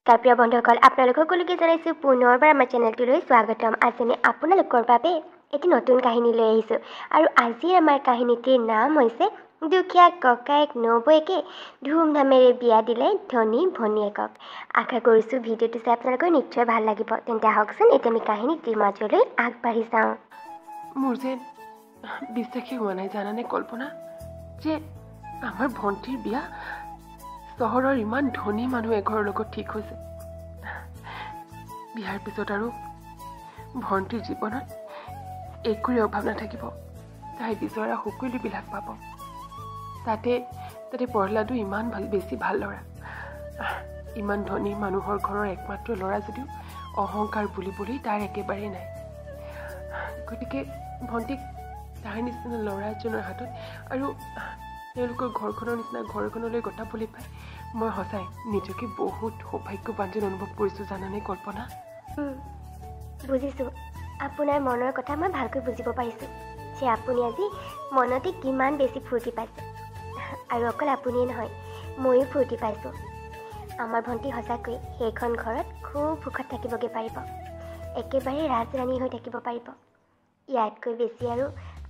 প্ৰিয় বন্ধুসকল আপোনালোক সকলোকে জনাইছোঁ পুনৰবাৰ আমাৰ চেনেলটোলৈ স্বাগতম। আজি আমি আপোনালোকৰ বাবে এটি নতুন কাহিনী লৈ আহিছোঁ আৰু আজিৰ আমাৰ কাহিনীটিৰ নাম হৈছে দুখীয়া ককায়েক নবৌৱেকে ধুমধামেৰে বিয়া দিলে ধনী ভনীয়েকক। আশা কৰিছোঁ ভিডিঅ'টো চাই আপোনালোকৰ নিশ্চয় ভাল লাগিব। তেন্তে আহকচোন এতিয়া আমি কাহিনীটিৰ মাজলৈ আগবাঢ়ি যাওঁ। মোৰ যে বিশ্বাসেই হোৱা নাই জানানে কল্পনা, যে আমাৰ ভণ্টিৰ বিয়া চহৰৰ ইমান ধনী মানুহ এঘৰৰ লগত ঠিক হৈছে। বিয়াৰ পিছত আৰু ভণ্টিৰ জীৱনত একোৰে অভাৱ নাথাকিব। তাই বিচৰা সকলোবিলাক পাব। তাতে প্ৰহ্লাদো ইমান বেছি ভাল ল'ৰা। ইমান ধনী মানুহৰ ঘৰৰ একমাত্ৰ ল'ৰা যদিও অহংকাৰ বুলিবলৈ তাৰ একেবাৰেই নাই। গতিকে ভণ্টিক তাৰ নিচিনা ল'ৰা এজনৰ হাতত আৰু তেওঁলোকৰ ঘৰখনৰ নিচিনা ঘৰ এখনলৈ গতাবলৈ পাই মই সঁচাই নিজকে বহুত সৌভাগ্যৱান যেন অনুভৱ কৰিছোঁ জানানে কল্পনা। বুজিছোঁ, আপোনাৰ মনৰ কথা মই ভালকৈ বুজিব পাৰিছোঁ যে আপুনি আজি মনতে কিমান বেছি ফূৰ্তি পাইছে। আৰু অকল আপুনিয়ে নহয়, ময়ো ফূৰ্তি পাইছোঁ। আমাৰ ভণ্টি সঁচাকৈ সেইখন ঘৰত খুব সুখত থাকিবগৈ পাৰিব, একেবাৰে ৰাজৰাণী হৈ থাকিব পাৰিব। ইয়াতকৈ বেছি আৰু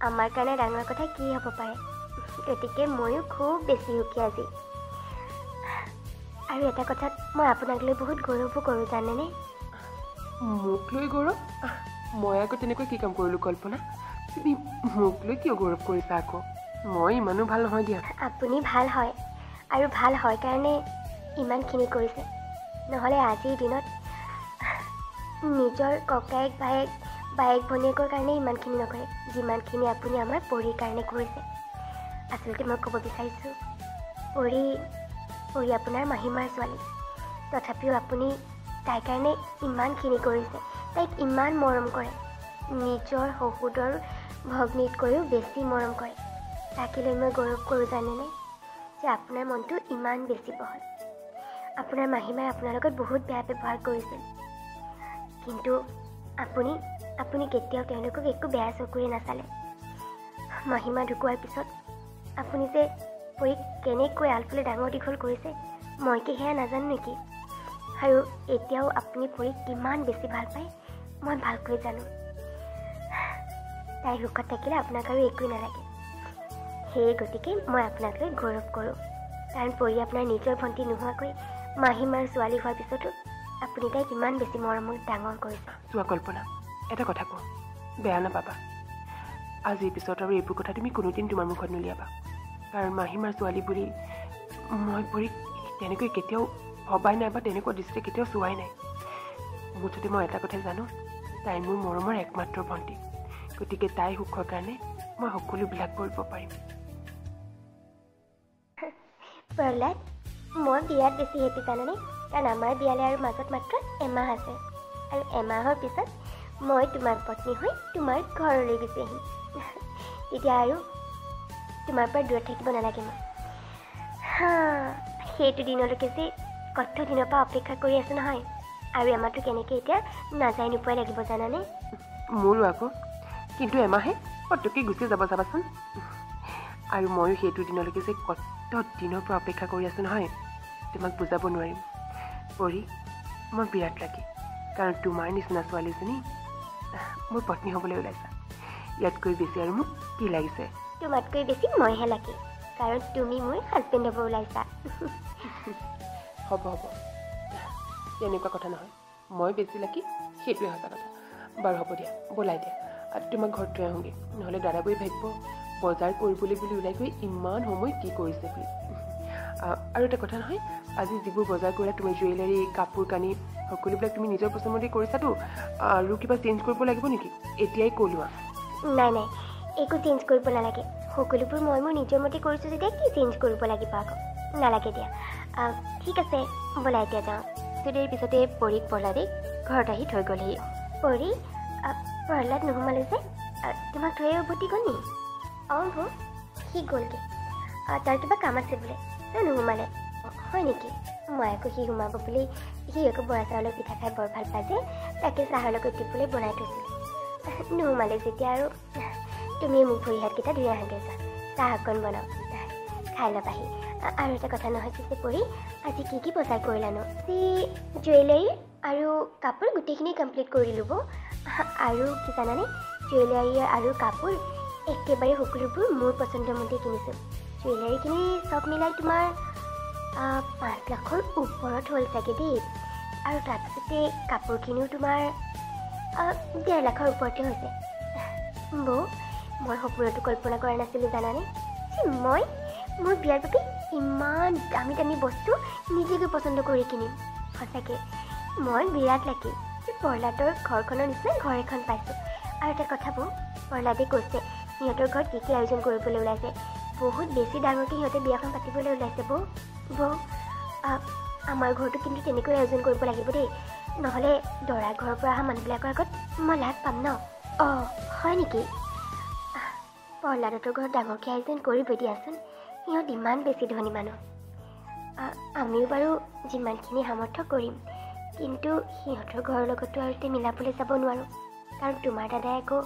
আমাৰ কাৰণে ডাঙৰ কথা কি হ'ব পাৰে। গতিকে ময়ো খুব বেছি সুখী আজি। আৰু এটা কথাত মই আপোনাক লৈ বহুত গৌৰৱো কৰোঁ জানেনে। মোক লৈ গৌৰৱ? মই আকৌ তেনেকৈ কি কাম কৰিলোঁ কল্পনা? তুমি মোক লৈ কিয় গৌৰৱ কৰিছা আকৌ? মই ইমানো ভাল নহয় দিয়া। আপুনি ভাল হয়, আৰু ভাল হয় কাৰণে ইমানখিনি কৰিছে। নহ'লে আজিৰ দিনত নিজৰ ককায়েক বায়েক ভনীয়েকৰ কাৰণে ইমানখিনি নকৰে যিমানখিনি আপুনি আমাৰ পৰীৰ কাৰণে কৰিছে। আচলতে মই ক'ব বিচাৰিছোঁ, পৰী আপোনাৰ মাহীমাৰ ছোৱালী। তথাপিও আপুনি তাইৰ কাৰণে ইমানখিনি কৰিছে, তাইক ইমান মৰম কৰে, নিজৰ শহুৰৰ ভগ্নীতকৈও বেছি মৰম কৰে। তাকে লৈ মই গৌৰৱ কৰোঁ জানেনে, যে আপোনাৰ মনটো ইমান বেছি বহল। আপোনাৰ মাহীমাই আপোনাৰ লগত বহুত বেয়া ব্যৱহাৰ কৰিছিল, কিন্তু আপুনি কেতিয়াও তেওঁলোকক একো বেয়া চকুৰে নাচালে। মাহীমা ঢুকোৱাৰ পিছত আপুনি যে পৰীক কেনেকৈ আলফালে ডাঙৰ দীঘল কৰিছে, মই কি সেয়া নাজানো নেকি? আৰু এতিয়াও আপুনি পৰীক কিমান বেছি ভাল পায় মই ভালকৈ জানো। তাই সুখত থাকিলে আপোনাক আৰু একোৱেই নালাগে। সেই গতিকে মই আপোনাক লৈ গৌৰৱ কৰোঁ, কাৰণ পৰী আপোনাৰ নিজৰ ভণ্টি নোহোৱাকৈ মাহীমাৰ ছোৱালী হোৱাৰ পিছতো আপুনি তাইক কিমান বেছি মৰমত ডাঙৰ কৰিছে। চোৱা কল্পনা, এটা কথা কওঁ, বেয়া নাপাবা। আজিৰ পিছত আৰু এইবোৰ কথা তুমি কোনোদিন তোমাৰ মুখত নুলিয়াবা। কাৰণ মাহীমাৰ ছোৱালী বুলি মই পৰীক তেনেকৈ কেতিয়াও ভবাই নাই বা তেনেকুৱা দৃষ্টিৰে কেতিয়াও চোৱাই নাই। মুঠতে মই এটা কথাই জানো, তাই মোৰ মৰমৰ একমাত্ৰ ভণ্টি। গতিকে তাই সুখৰ কাৰণে মই সকলোবিলাক কৰিব পাৰিম। প্ৰহ্লাদ, মই বিৰাট বেছি হেপী জানানে, কাৰণ আমাৰ বিয়ালৈ আৰু মাজত মাত্ৰ এমাহ আছে। আৰু এমাহৰ পিছত মই তোমাৰ পত্নী হৈ তোমাৰ ঘৰলৈ গুচি আহিম। তেতিয়া আৰু তোমাৰ পৰা দূৰত থাকিব নালাগে মই। সেইটো দিনলৈকে যে কত দিনৰ পৰা অপেক্ষা কৰি আছোঁ নহয়। আৰু এমাহটো কেনেকৈ এতিয়া নাযায় নোপোৱাই লাগিব জানানে। মোৰো আকৌ, কিন্তু এমাহে পটককৈ গুচি যাব যাবাচোন। আৰু ময়ো সেইটো দিনলৈকে যে কত দিনৰ পৰা অপেক্ষা কৰি আছোঁ নহয়, তোমাক বুজাব নোৱাৰিম। পৰী, মই বিৰাট লাগে, কাৰণ তোমাৰ নিচিনা ছোৱালীজনী মোৰ পত্নী হ'বলৈ ওলাইছা। ইয়াতকৈ বেছি আৰু মোক কি লাগিছে? তোমাতকৈ বেছি মইহে লাগে, কাৰণ তুমি মোৰ হাজবেণ্ড হ'ব ওলাইছা। হ'ব তেনেকুৱা কথা নহয়, মই বেছি লাগি সেইটোৱে সঁচা কথা। বাৰু হ'ব দিয়া, বলাই দিয়া, তোমাক ঘৰত থৈ আহোঁগৈ। নহ'লে দাদাবই ভাবিব বজাৰ কৰিবলৈ বুলি ওলাই গৈ ইমান সময় কি কৰিছে বুলি। আৰু এটা কথা নহয়, আজি যিবোৰ বজাৰ কৰিলা, তুমি জুৱেলাৰী, কাপোৰ কানি সকলোবিলাক তুমি নিজৰ পচন্দমতে কৰিছাতো। আৰু কিবা চেঞ্জ কৰিব লাগিব নেকি? এতিয়াই কৈ লোৱা। নাই, একো চেঞ্জ কৰিব নালাগে। সকলোবোৰ মই মোৰ নিজৰ মতে কৰিছোঁ যেতিয়া কি চেঞ্জ কৰিব লাগিব আকৌ? নালাগে দিয়া। ঠিক আছে, ব'লা এতিয়া যাওঁ। যদিৰ পিছতে পৰীক প্ৰহ্লাদে ঘৰত আহি থৈ গ'লহি। পৰী, প্ৰহ্লাদ নোসোমালে যে, তোমাক থৈ উভতি গ'ল নি? অঁ বৌ, সি গ'লগৈ। তাৰ কিবা কাম আছে বোলে, নোসোমালে। হয় নেকি? মই আকৌ সি সোমাব বুলি, সি আকৌ বৰা চাউলৰ পিঠা খাই বৰ ভাল পাই যে, তাকে চাহৰ লগত দিবলৈ বনাই থৈছিলোঁ। নোসোমালে যেতিয়া আৰু তুমি মোক ভৰি হাতকেইটা ধুই আহাগৈ যোৱা, চাহ অকণ বনাওঁ, খাই ল'বাহি। আৰু এটা কথা নহয় পিছে পৰি আজি কি বজাৰ কৰিলানো যি জুৱেলাৰী আৰু কাপোৰ গোটেইখিনি কমপ্লিট কৰি দিলোঁ আৰু কি জানানে জুৱেলাৰী আৰু কাপোৰ একেবাৰে সকলোবোৰ মোৰ পচন্দৰ মতে কিনিছোঁ জুৱেলাৰীখিনি চব মিলাই তোমাৰ 5 লাখৰ ওপৰত হ'ল চাগে দেই আৰু তাৰপিছতে কাপোৰখিনিও তোমাৰ 1.5 লাখৰ ওপৰতে হৈছে বৌ মই সপোনতো কল্পনা কৰা নাছিলোঁ জানানে মই মোৰ বিয়াৰ বাবে ইমান দামী দামী বস্তু নিজেকৈ পচন্দ কৰি কিনিম সঁচাকৈ মই বিৰাট লাকি প্ৰহ্লাদৰ ঘৰখনৰ নিচিনা ঘৰ এখন পাইছোঁ আৰু এটা কথা বৌ প্ৰহ্লাদে কৈছে সিহঁতৰ ঘৰত কি কি আয়োজন কৰিবলৈ ওলাইছে বহুত বেছি ডাঙৰকৈ সিহঁতে বিয়াখন পাতিবলৈ ওলাইছে বৌ আমাৰ ঘৰটো কিন্তু তেনেকৈ আয়োজন কৰিব লাগিব দেই নহ'লে দৰা ঘৰৰ পৰা অহা মানুহবিলাকৰ আগত মই লাজ পাম ন হয় নেকি প্ৰহ্লাদৰ ঘৰত ডাঙৰকৈ আয়োজন কৰিব দিয়াচোন সিহঁত ইমান বেছি ধনী মানুহ আমিও বাৰু যিমানখিনি সামৰ্থ্য কৰিম কিন্তু সিহঁতৰ ঘৰৰ লগতো আৰু মিলাবলৈ যাব নোৱাৰোঁ কাৰণ তোমাৰ দাদাই আকৌ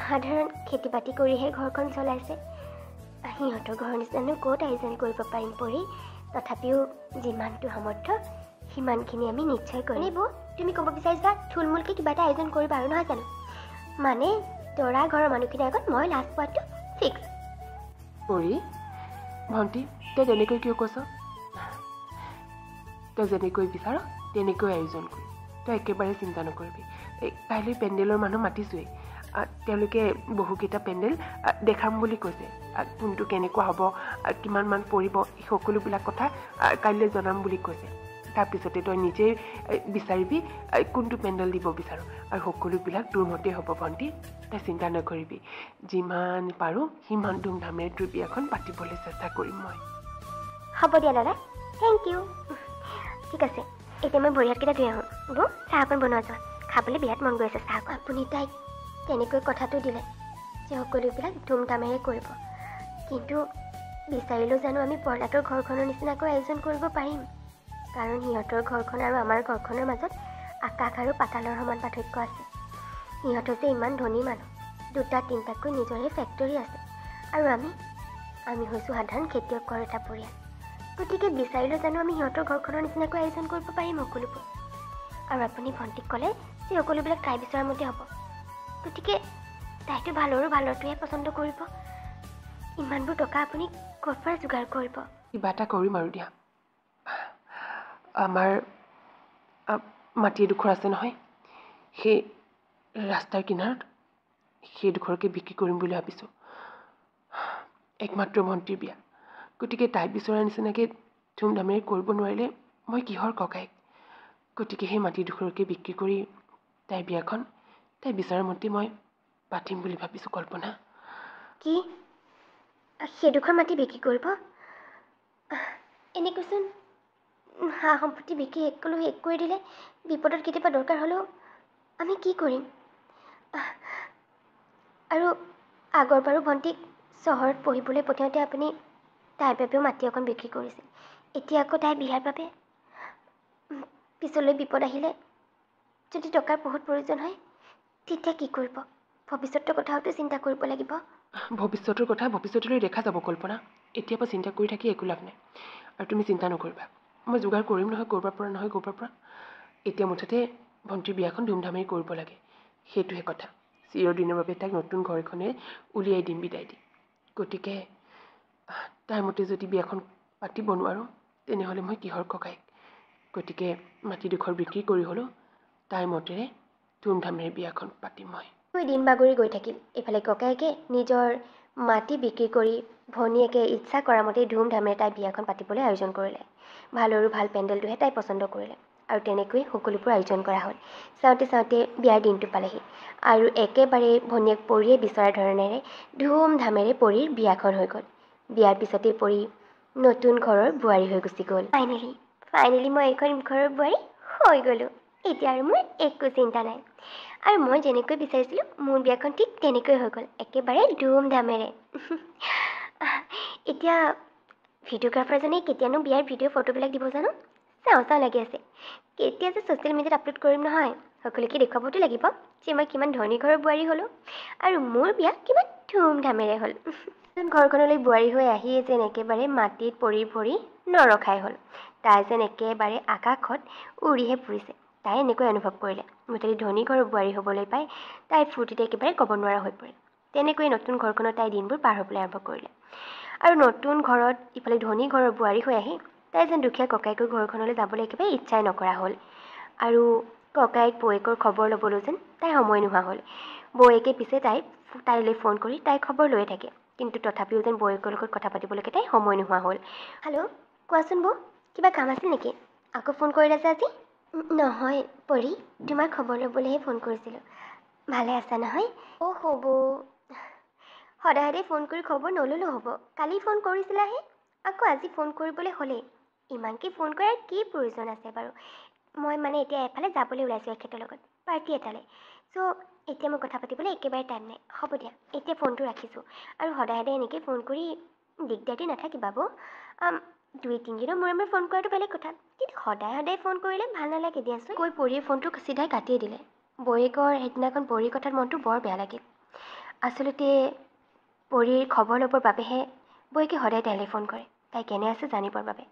সাধাৰণ খেতি বাতি কৰিহে ঘৰখন চলাইছে সিহঁতৰ ঘৰৰ নিচিনানো ক'ত আয়োজন কৰিব পাৰিম পৰি তথাপিও যিমানটো সামৰ্থ্য সিমানখিনি আমি নিশ্চয় কৰিম তুমি ক'ব বিচাৰিছা থুলমূলকৈ কিবা এটা আয়োজন কৰিবা আৰু নহয় জানো মানে দৰা ঘৰৰ মানুহখিনিৰ আগত মই লাজ পোৱাটো ফিক্স পৰি ভণ্টি তই তেনেকৈ কিয় কৈছ তই যেনেকৈ বিচাৰ তেনেকৈ আয়োজন কৰি তই একেবাৰে চিন্তা নকৰিবি কাইলৈ পেণ্ডেলৰ মানুহ মাতিছোৱেই তেওঁলোকে বহুকেইটা পেণ্ডেল দেখাম বুলি কৈছে কোনটো কেনেকুৱা হ'ব কিমান মান পৰিব এই সকলোবিলাক কথা কাইলৈ জনাম বুলি কৈছে তাৰপিছতে তই নিজেই বিচাৰিবি কোনটো পেণ্ডেল দিব বিচাৰোঁ আৰু সকলোবিলাক তোৰ মতেই হ'ব ভণ্টি তই চিন্তা নকৰিবি যিমান পাৰোঁ সিমান ধুমধামেৰে তোৰ বিয়াখন পাতিবলৈ চেষ্টা কৰিম মই হ'ব দিয়া দাদা থেংক ইউ ঠিক আছে এতিয়া মই ভৰি হাতকেইটা ধুই আহোঁ বৌ চাহ অকণ বনোৱা যোৱা খাবলৈ বিৰাট মন গৈ আছে চাহ আপুনি তাইক তেনেকৈ কথাটো দিলে যে সকলোবিলাক ধুমধামেৰে কৰিব কিন্তু বিচাৰিলেও জানো আমি প্ৰহ্লাদৰ ঘৰখনৰ নিচিনাকৈ আয়োজন কৰিব পাৰিম কাৰণ সিহঁতৰ ঘৰখন আৰু আমাৰ ঘৰখনৰ মাজত আকাশ আৰু পাতালৰ সমান পাৰ্থক্য আছে সিহঁতৰ যে ইমান ধনী মানুহ 2-3টাকৈ নিজৰে ফেক্টৰী আছে আৰু আমি হৈছোঁ সাধাৰণ খেতিয়ক ঘৰ এটা পৰিয়াল গতিকে বিচাৰিলেও জানো আমি সিহঁতৰ ঘৰখনৰ নিচিনাকৈ আয়োজন কৰিব পাৰিম সকলোবোৰ আৰু আপুনি ভণ্টিক ক'লে যে সকলোবিলাক তাই বিচৰাৰ মতে হ'ব গতিকে তাইতো ভালৰো ভালৰটোহে পচন্দ কৰিব ইমানবোৰ টকা আপুনি ক'ৰ পৰা যোগাৰ কৰিব কিবা এটা কৰিম আৰু দিয়া আমাৰ মাটি এডোখৰ আছে নহয় সেই ৰাস্তাৰ কিনাৰত সেইডোখৰকে বিক্ৰী কৰিম বুলি ভাবিছোঁ একমাত্ৰ ভণ্টিৰ বিয়া গতিকে তাই বিচৰাৰ নিচিনাকৈ ধুমধামেৰে কৰিব নোৱাৰিলে মই কিহৰ ককাইক গতিকে সেই মাটিডোখৰকে বিক্ৰী কৰি তাইৰ বিয়াখন তাই বিচৰাৰ মতে মই পাতিম বুলি ভাবিছোঁ কল্পনা কি সেইডোখৰ মাটি বিক্ৰী কৰিব এনেকৈচোন সা সম্পত্তি বিক্ৰী শেষ কৰি দিলে বিপদত কেতিয়াবা দৰকাৰ হ'লেও আমি কি কৰিম আৰু আগৰ বাৰু ভণ্টিক চহৰত পঢ়িবলৈ পঠিয়াওঁতে আপুনি তাইৰ বাবেও মাটি অকণ বিক্ৰী কৰিছিল এতিয়া আকৌ তাইৰ বিয়াৰ বাবে পিছলৈ বিপদ আহিলে যদি টকাৰ বহুত প্ৰয়োজন হয় তেতিয়া কি কৰিব ভৱিষ্যতৰ কথাওতো চিন্তা কৰিব লাগিব ভৱিষ্যতৰ কথা ভৱিষ্যতলৈ দেখা যাব কল্পনা এতিয়াৰ পৰা চিন্তা কৰি থাকি একো লাভ নাই আৰু তুমি চিন্তা নকৰিবা মই যোগাৰ কৰিম নহয় ক'ৰবাৰ পৰা এতিয়া মুঠতে ভণ্টিৰ বিয়াখন ধুমধামেৰে কৰিব লাগে সেইটোহে কথা চিৰদিনৰ বাবে তাইক নতুন ঘৰ এখনে উলিয়াই দিম বিদায় দি গতিকে তাইৰ মতে যদি বিয়াখন পাতিব নোৱাৰোঁ তেনেহ'লে মই কিহৰ ককাইক গতিকে মাটিডোখৰ বিক্ৰী কৰি হ'লেও তাইৰ মতেৰে ধুমধামেৰে বিয়াখন পাতিম মই দিন বাগৰি গৈ থাকিল এইফালে ককায়েকে নিজৰ মাটি বিক্ৰী কৰি ভনীয়েকে ইচ্ছা কৰা মতে ধুমধামেৰে তাই বিয়াখন পাতিবলৈ আয়োজন কৰিলে ভালৰো ভাল পেণ্ডেলটোহে তাই পচন্দ কৰিলে আৰু তেনেকৈ সকলোবোৰ আয়োজন কৰা হ'ল চাওঁতে বিয়াৰ দিনটো পালেহি আৰু একেবাৰে ভনীয়েক পৰিয়ে বিচৰা ধৰণেৰে ধুমধামেৰে পৰীৰ বিয়াখন হৈ গ'ল বিয়াৰ পিছতেই পৰী নতুন ঘৰৰ বোৱাৰী হৈ গুচি গ'ল ফাইনেলি মই এইখন ঘৰৰ বোৱাৰী হৈ গ'লোঁ এতিয়া আৰু মোৰ একো চিন্তা নাই আৰু মই যেনেকৈ বিচাৰিছিলোঁ মোৰ বিয়াখন ঠিক তেনেকৈ হৈ গ'ল একেবাৰে ধুমধামেৰে এতিয়া ভিডিঅ'গ্ৰাফাৰজনে কেতিয়ানো বিয়াৰ ভিডিঅ' ফটোবিলাক দিব জানো চাওঁ লাগি আছে কেতিয়া যে ছ'চিয়েল মিডিয়াত আপলোড কৰিম নহয় সকলোকে দেখুৱাবতো লাগিব যে মই কিমান ধনী ঘৰৰ বোৱাৰী হ'লোঁ আৰু মোৰ বিয়া কিমান ধুমধামেৰে হ'ল ঘৰখনলৈ বোৱাৰী হৈ আহিয়ে যেন একেবাৰে মাটিত পৰি পৰি নৰখাই হ'ল। তাই যেন একেবাৰে আকাশত উৰিহে ফুৰিছে। তাই এনেকৈ অনুভৱ কৰিলে। মুঠতে ধনী ঘৰৰ বোৱাৰী হ'বলৈ পাই তাই ফূৰ্তিতে একেবাৰে ক'ব নোৱাৰা হৈ পৰিল। তেনেকৈয়ে নতুন ঘৰখনত তাই দিনবোৰ পাৰ হ'বলৈ আৰম্ভ কৰিলে। আৰু নতুন ঘৰত ইফালে ধনী ঘৰৰ বোৱাৰী হৈ আহি তাই যেন দুখীয়া ককায়েকৰ ঘৰখনলৈ যাবলৈ একেবাৰে ইচ্ছাই নকৰা হ'ল। আৰু ককায়েক বৌয়েকৰ খবৰ ল'বলৈ যেন তাইৰ সময় নোহোৱা হ'ল। বৌয়েকে পিছে তাইলৈ ফোন কৰি তাইৰ খবৰ লৈয়ে থাকে। কিন্তু তথাপিও যেন বৌয়েকৰ লগত কথা পাতিবলৈকে তাইৰ সময় নোহোৱা হ'ল। হেল্ল', কোৱাচোন বৌ, কিবা কাম আছিল নেকি? আকৌ ফোন কৰিলা যে আজি? নহয় পৰী, তোমাৰ খবৰ ল'বলৈহে ফোন কৰিছিলোঁ। ভালে আছা নহয়? অ' হ'ব, সদায় সদায় ফোন কৰি খবৰ নল'লেও হ'ব। কালি ফোন কৰিছিলাহে, আকৌ আজি ফোন কৰিবলৈ হ'লেই। ইমানকৈ ফোন কৰাৰ কি প্ৰয়োজন আছে বাৰু? মই মানে এতিয়া এফালে যাবলৈ ওলাইছোঁ এখেতৰ লগত, পাৰ্টি এটালৈ। চ' এতিয়া মই কথা পাতিবলৈ একেবাৰে টাইম নাই। হ'ব দিয়া, এতিয়া ফোনটো ৰাখিছোঁ। আৰু সদায় সদায় এনেকৈ ফোন কৰি দিগদাৰ দি নাথাকিবা বৌ। 2-3 দিনৰ মূৰে মূৰে ফোন কৰাটো বেলেগ কথা, কিন্তু সদায় সদায় ফোন কৰিলে ভাল নালাগে দিয়াচোন। কৈ পৰীয়ে ফোনটো চিধাই কাটিয়ে দিলে। বৌয়েকৰ সেইদিনাখন পৰীৰ কথাত মনটো বৰ বেয়া লাগিল। আচলতে পৰীৰ খবৰ ল'বৰ বাবেহে বৌয়েকে সদায় তাইলৈ ফোন কৰে, তাই কেনে আছে জানিবৰ বাবে।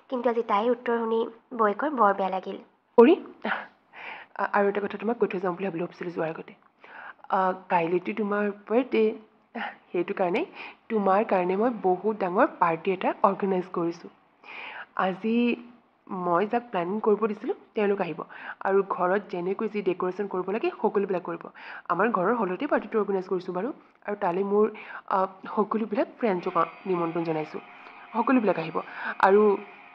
কিন্তু আজি তাইৰ উত্তৰ শুনি বৌয়েকৰ বৰ বেয়া লাগিল। পৰী, আৰু এটা কথা তোমাক কৈ থৈ যাওঁ বুলি ভাবিছিলোঁ যোৱাৰ আগতে। কাইলৈতো তোমাৰ বাৰ্থডে, সেইটো কাৰণে তোমাৰ কাৰণে মই বহুত ডাঙৰ পাৰ্টি এটা অৰ্গেনাইজ কৰিছোঁ। আজি মই যাক প্লেনিং কৰিব দিছিলোঁ তেওঁলোক আহিব, আৰু ঘৰত যেনেকৈ যি ডেক'ৰেশ্যন কৰিব লাগে সকলোবিলাক কৰিব। আমাৰ ঘৰৰ হলতে পাৰ্টিটো অৰ্গেনাইজ কৰিছোঁ বাৰু। আৰু তালৈ মোৰ সকলোবিলাক ফ্ৰেণ্ডছক নিমন্ত্ৰণ জনাইছোঁ। সকলোবিলাক আহিব, আৰু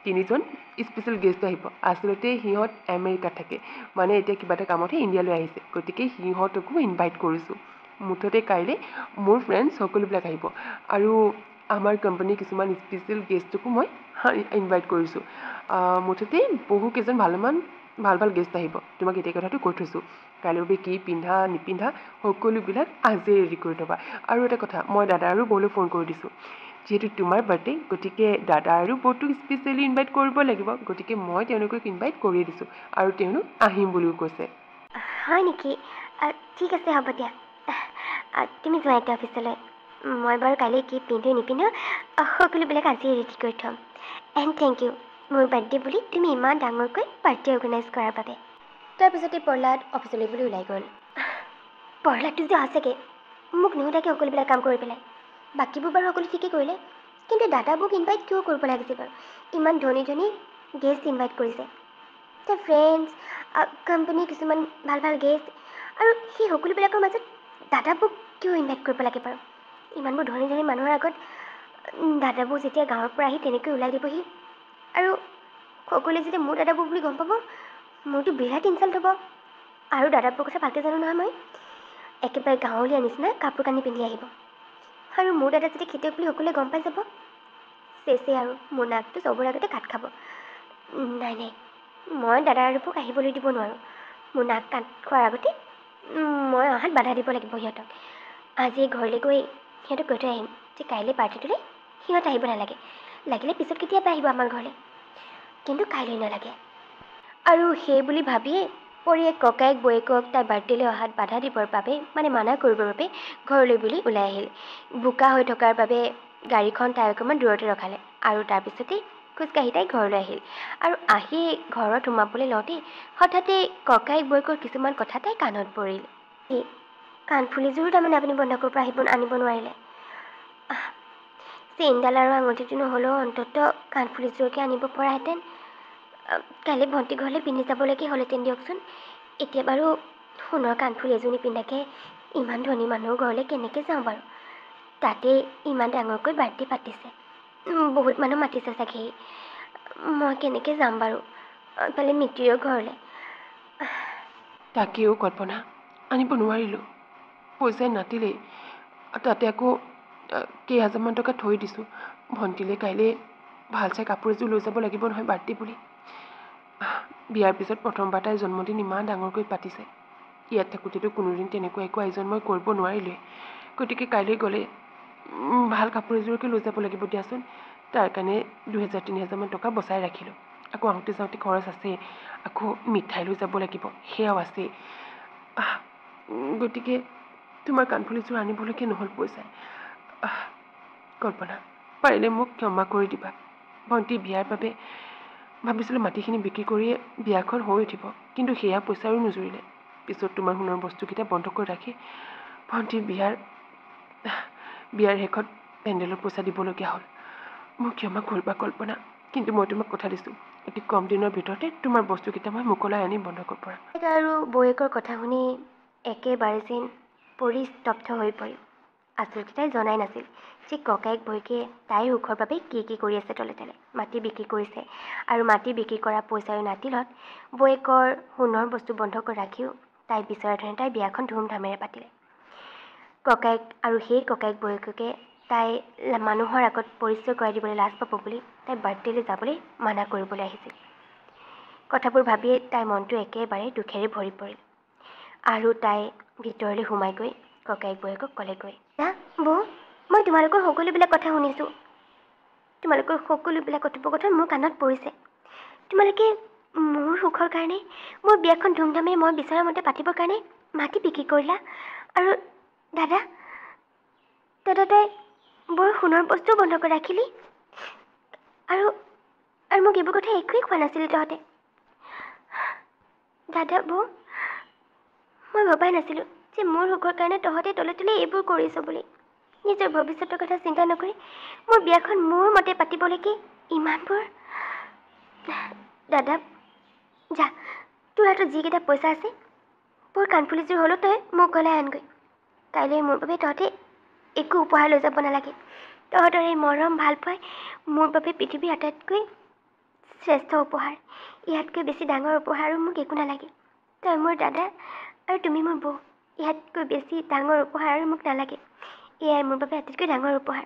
3জন স্পেচিয়েল গেষ্ট আহিব। আচলতে সিহঁত আমেৰিকাত থাকে, মানে এতিয়া কিবা এটা কামতহে ইণ্ডিয়ালৈ আহিছে, গতিকে সিহঁতকো ইনভাইট কৰিছোঁ। মুঠতে কাইলৈ মোৰ ফ্ৰেণ্ডছ সকলোবিলাক আহিব, আৰু আমাৰ কোম্পানীৰ কিছুমান স্পেচিয়েল গেষ্টকো মই ইনভাইট কৰিছোঁ। মুঠতে বহুকেইজন ভালেমান ভাল ভাল গেষ্ট আহিব। তোমাক এতিয়া কথাটো কৈ থৈছোঁ। কাইলৈৰ বাবে কি পিন্ধা নিপিন্ধা সকলোবিলাক আজিয়ে ৰেডি কৰি থ'বা। আৰু এটা কথা, মই দাদা আৰু বৌলৈ ফোন কৰি দিছোঁ। যিহেতু তোমাৰ বাৰ্থডে, গতিকে দাদা আৰু বৌটোক স্পেচিয়েলি ইনভাইট কৰিব লাগিব, গতিকে মই তেওঁলোকক ইনভাইট কৰিয়ে দিছোঁ, আৰু তেওঁলোক আহিম বুলিও কৈছে। হয় নেকি? ঠিক আছে, হ'ব দিয়া। তুমি যোৱা এতিয়া অফিচলৈ। মই বাৰু কাইলৈ কি পিন্ধো নিপিন্ধো সকলোবিলাক আজিয়ে ৰেডি কৰি থ'ম। এণ্ড থেংক ইউ, মোৰ বাৰ্থডে বুলি তুমি ইমান ডাঙৰকৈ পাৰ্টি অৰ্গেনাইজ কৰাৰ বাবে। তাৰপিছতে প্ৰহ্লাদ অফিচলৈ বুলি ওলাই গ'ল। প্ৰহ্লাদটো যে সঁচাকৈ মোক নোসোধাকৈ সকলোবিলাক কাম কৰি পেলাই। বাকীবোৰ বাৰু সকলো ঠিকেই কৰিলে, কিন্তু দাদাবোক ইনভাইট কিয় কৰিব লাগিছে বাৰু? ইমান ধনী ধনী গেষ্ট ইনভাইট কৰিছে, তাৰ ফ্ৰেণ্ডছ, কোম্পানীৰ কিছুমান ভাল ভাল গেষ্ট, আৰু সেই সকলোবিলাকৰ মাজত দাদাবোক কিয় ইনভাইট কৰিব লাগে বাৰু? ইমানবোৰ ধনী ধনী মানুহৰ আগত দাদাবোৰ যেতিয়া গাঁৱৰ পৰা আহি তেনেকৈ ওলাই দিবহি, আৰু সকলোৱে যেতিয়া মোৰ দাদাবোৰ বুলি গম পাব, মোৰতো বিৰাট ইনচাল্ট হ'ব। আৰু দাদাবোৰ কথা ভালকৈ জানো নহয় মই, একেবাৰে গাঁৱলীয়া নিচিনা কাপোৰ কানি পিন্ধি আহিব, আৰু মোৰ দাদা যেতিয়া খেতিয়ক বুলি সকলোৱে গম পাই যাব, চেচে আৰু মোৰ নাকটো চবৰে আগতে কাট খাব। নাই নাই, মই দাদা আৰু বৌক আহিবলৈ দিব নোৱাৰোঁ। মোৰ নাক কাট খোৱাৰ আগতে মই অহাত বাধা দিব লাগিব সিহঁতক। আজি ঘৰলৈ গৈ সিহঁতক কৈ থৈ আহিম যে কাইলৈ পাৰ্টিটোলৈ সিহঁত আহিব নালাগে, লাগিলে পিছত কেতিয়াবা আহিব আমাৰ ঘৰলৈ, কিন্তু কাইলৈ নালাগে। আৰু সেই বুলি ভাবিয়েই পৰীয়ে ককায়েক বৌয়েকক তাইৰ বাৰ্থডেলৈ অহাত বাধা দিবৰ বাবে, মানে মানা কৰিবৰ বাবে ঘৰলৈ বুলি ওলাই আহিল। বোকা হৈ থকাৰ বাবে গাড়ীখন তাই অকণমান দূৰতে ৰখালে, আৰু তাৰপিছতেই খোজকাঢ়ি তাই ঘৰলৈ আহিল। আৰু আহি ঘৰত সোমাবলৈ লওঁতেই হঠাতে ককায়েক বৌয়েকৰ কিছুমান কথা তাই কাণত পৰিল। কাণফুলিযোৰো তাৰমানে আপুনি বন্ধকৰ পৰা আনিব নোৱাৰিলে? চেইনডাল আৰু আঙুঠিটো নহ'লেও অন্ততঃ কাণফুলিযোৰকে আনিব পৰাহেঁতেন। কাইলৈ ভণ্টি ঘৰলৈ পিন্ধি যাবলৈকে হ'লহেঁতেন দিয়কচোন। এতিয়া বাৰু সোণৰ কাণফুলি এযোৰ নিপিন্ধাকৈ ইমান ধনী মানুহৰ ঘৰলৈ কেনেকৈ যাওঁ বাৰু? তাতে ইমান ডাঙৰকৈ বাৰ্থডে পাতিছে, বহুত মানুহ মাতিছে চাগে। মই কেনেকৈ যাম বাৰু এইফালে মিতিৰৰ ঘৰলৈ? তাকেও কল্পনা, আনিব নোৱাৰিলোঁ, পইচাই নাতিলেই। তাতে আকৌ কেইহাজাৰমান টকা থৈ দিছোঁ। ভণ্টিলৈ কাইলৈ ভাল চাই কাপোৰ এযোৰ লৈ যাব লাগিব নহয় বাৰ্থডে বুলি। বিয়াৰ পিছত প্ৰথমবাৰ তাইৰ জন্মদিন ইমান ডাঙৰকৈ পাতিছে। ইয়াত থাকোঁতেতো কোনোদিন তেনেকুৱা একো আয়োজন মই কৰিব নোৱাৰিলোৱে, গতিকে কাইলৈ গ'লে ভাল কাপোৰ এযোৰকে লৈ যাব লাগিব দিয়াচোন। তাৰ কাৰণে 2000-3000মান টকা বচাই ৰাখিলোঁ। আকৌ আহোঁতে যাওঁতে খৰচ আছেই, আকৌ মিঠাই লৈ যাব লাগিব, সেয়াও আছেই। গতিকে তোমাৰ কাণফুলিযোৰ আনিবলৈকে নহ'ল পইচাই। কল্পনা, পাৰিলে মোক ক্ষমা কৰি দিবা। ভণ্টি বিয়াৰ বাবে ভাবিছিলোঁ মাটিখিনি বিক্ৰী কৰিয়ে বিয়াখন হৈ উঠিব, কিন্তু সেয়া পইচাৰো নুজুৰিলে। পিছত তোমাৰ সোণৰ বস্তুকেইটা বন্ধ কৰি ৰাখি ভণ্টিৰ বিয়াৰ শেষত পেণ্ডেলৰ পইচা দিবলগীয়া হ'ল। মোক ক্ষমা কৰিবা কল্পনা, কিন্তু মই তোমাক কথা দিছোঁ, অতি কম দিনৰ ভিতৰতে তোমাৰ বস্তুকেইটা মই মোকলাই আনিম বন্ধকৰ পৰা। আৰু বৌয়েকৰ কথা শুনি একেবাৰে যেন পৰিস্তব্ধ হৈ পৰিল। আচলতে তাই জনাই নাছিল যে ককায়েক বৌয়েকে তাইৰ সুখৰ বাবে কি কৰি আছে তলে তলে। মাটি বিক্ৰী কৰিছে, আৰু মাটি বিক্ৰী কৰা পইচাৰ নাতিলত বৌয়েকৰ সোণৰ বস্তু বন্ধকৈ ৰাখিও তাই বিচৰা ধৰণে তাইৰ বিয়াখন ধুমধামেৰে পাতিলে। ককায়েক আৰু সেই ককায়েক বৌয়েককে তাই মানুহৰ আগত পৰিচয় কৰাই দিবলৈ লাজ পাব বুলি তাই বাৰ্থডেলৈ যাবলৈ মানা কৰিবলৈ আহিছিল। কথাবোৰ ভাবিয়ে তাইৰ মনটো একেবাৰে দুখেৰে ভৰি পৰিল, আৰু তাই ভিতৰলৈ সোমাই গৈ ককায়েক বৌয়েকক ক'লেগৈ, বৌ, মই তোমালোকৰ সকলোবিলাক কথা শুনিছোঁ। তোমালোকৰ সকলোবিলাক কথোপকথন মোৰ কাণত পৰিছে। তোমালোকে মোৰ সুখৰ কাৰণে, মোৰ বিয়াখন ধুমধামেৰে মই বিচৰা মতে পাতিবৰ কাৰণে মাটি বিক্ৰী কৰিলা, আৰু দাদা তই বৰ সোণৰ বস্তুও বন্ধ কৰি ৰাখিলি, আৰু মোক এইবোৰ কথা একোৱেই খোৱা নাছিলি তহঁতে। দাদা, বৌ, মই ভবাই নাছিলোঁ যে মোৰ সুখৰ কাৰণে তহঁতে তলে তলে এইবোৰ কৰিছ বুলি। নিজৰ ভৱিষ্যতৰ কথা চিন্তা নকৰি মোৰ বিয়াখন মোৰ মতে পাতিবলৈকে ইমানবোৰ। দাদা, যা, তোৰ হাতত যিকেইটা পইচা আছে বৰ কাণফুলিযোৰ হ'লেও তই মোক গলাই আনগৈ। কাইলৈ মোৰ বাবে তহঁতে একো উপহাৰ লৈ যাব নালাগে। তহঁতৰ এই মৰম ভাল পাই মোৰ বাবে পৃথিৱীৰ আটাইতকৈ শ্ৰেষ্ঠ উপহাৰ। ইয়াতকৈ বেছি ডাঙৰ উপহাৰ আৰু মোক একো নালাগে। তই মোৰ দাদা আৰু তুমি মোৰ বৌ। ইয়াতকৈ বেছি ডাঙৰ উপহাৰ আৰু মোক নালাগে। এয়াই মোৰ বাবে আটাইতকৈ ডাঙৰ উপহাৰ।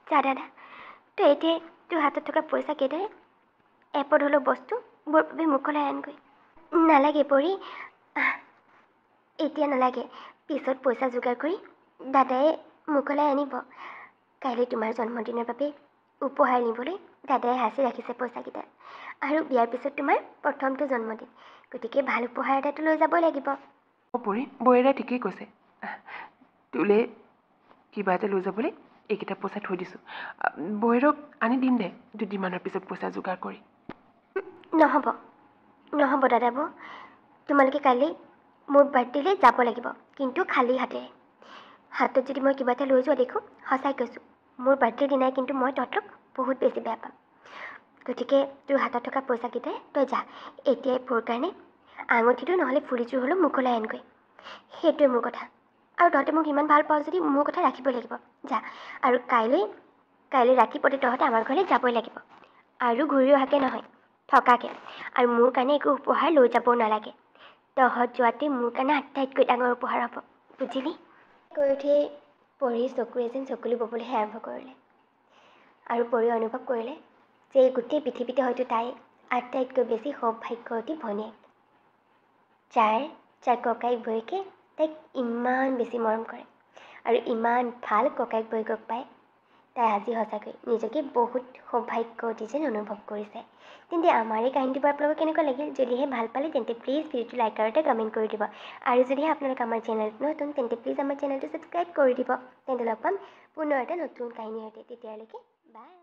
যা দাদা, তই এতিয়াই তোৰ হাতত থকা পইচা কেইটাৰে এপদ হ'লেও বস্তু বৰ বাবে মোকলাই আনগৈ। নালাগে পৰি, এতিয়া নালাগে। পিছত পইচা যোগাৰ কৰি দাদাই মোকলাই আনিব। কাইলৈ তোমাৰ জন্মদিনৰ বাবে উপহাৰ নিবলৈ দাদাই সাঁচি ৰাখিছে পইচাকেইটা। আৰু বিয়াৰ পিছত তোমাৰ প্ৰথমটো জন্মদিন, গতিকে ভাল উপহাৰ এটাতো লৈ যাবই লাগিব। পৰি, বৌয়েৰাই ঠিকেই কৈছে। তোলে কিবা এটা লৈ যাবলৈ এইকেইটা পইচা থৈ দিছোঁ। বৌয়েৰক আনি দিম দে দুদিনমানৰ পিছত পইচা যোগাৰ কৰি। নহ'ব দাদা বৌ, তোমালোকে কালি মোৰ বাৰ্থডেলৈ যাব লাগিব, কিন্তু খালী হাতেৰে। হাতত যদি মই কিবা এটা লৈ যোৱা দেখোঁ, সঁচাই কৈছোঁ, মোৰ বাৰ্থডেৰ দিনাই কিন্তু মই তহঁতক বহুত বেছি বেয়া পাম। গতিকে তোৰ হাতত থকা পইচাকেইটাই তই যা, এতিয়াই মোৰ কাৰণে আঙুঠিটো নহ'লে ফুলিযোৰ হ'লেও মোকলাই আনগৈ। সেইটোৱে মোৰ কথা। আৰু তহঁতে মোক ইমান ভাল পাওঁ যদি মোৰ কথা ৰাখিবই লাগিব। যা, আৰু কাইলৈ ৰাতিপুৱাতে তহঁতে আমাৰ ঘৰলৈ যাবই লাগিব, আৰু ঘূৰি অহাকৈ নহয়, থকাকৈ। আৰু মোৰ কাৰণে একো উপহাৰ লৈ যাবও নালাগে। তহঁত যোৱাটোৱে মোৰ কাৰণে আটাইতকৈ ডাঙৰ উপহাৰ হ'ব, বুজিলি? কৈ উঠি পৰি চকুৰে যেন চকুলো ববলৈহে আৰম্ভ কৰিলে, আৰু পৰি অনুভৱ কৰিলে যে এই গোটেই পৃথিৱীতে হয়তো তাই আটাইতকৈ বেছি সৌভাগ্যৱতী ভনীয়েক, যাৰ ককায়েক বৌয়েকে তাইক ইমান বেছি মৰম কৰে। আৰু ইমান ভাল ককায়েক বৌয়েকক পাই তাই আজি সঁচাকৈ নিজকে বহুত সৌভাগ্যৱতী যেন অনুভৱ কৰিছে। তেন্তে আমাৰ এই কাহিনীটো আপোনালোকক কেনেকুৱা লাগিল? যদিহে ভাল পালে তেন্তে প্লিজ ভিডিঅ'টো লাইক আৰু এটা কমেণ্ট কৰি দিব। আৰু যদিহে আপোনালোক আমাৰ চেনেলটো নতুন তেন্তে প্লিজ আমাৰ চেনেলটো ছাবস্ক্ৰাইব কৰি দিব। তেন্তে লগ পাম পুনৰ এটা নতুন কাহিনীৰ সৈতে। তেতিয়ালৈকে বাই।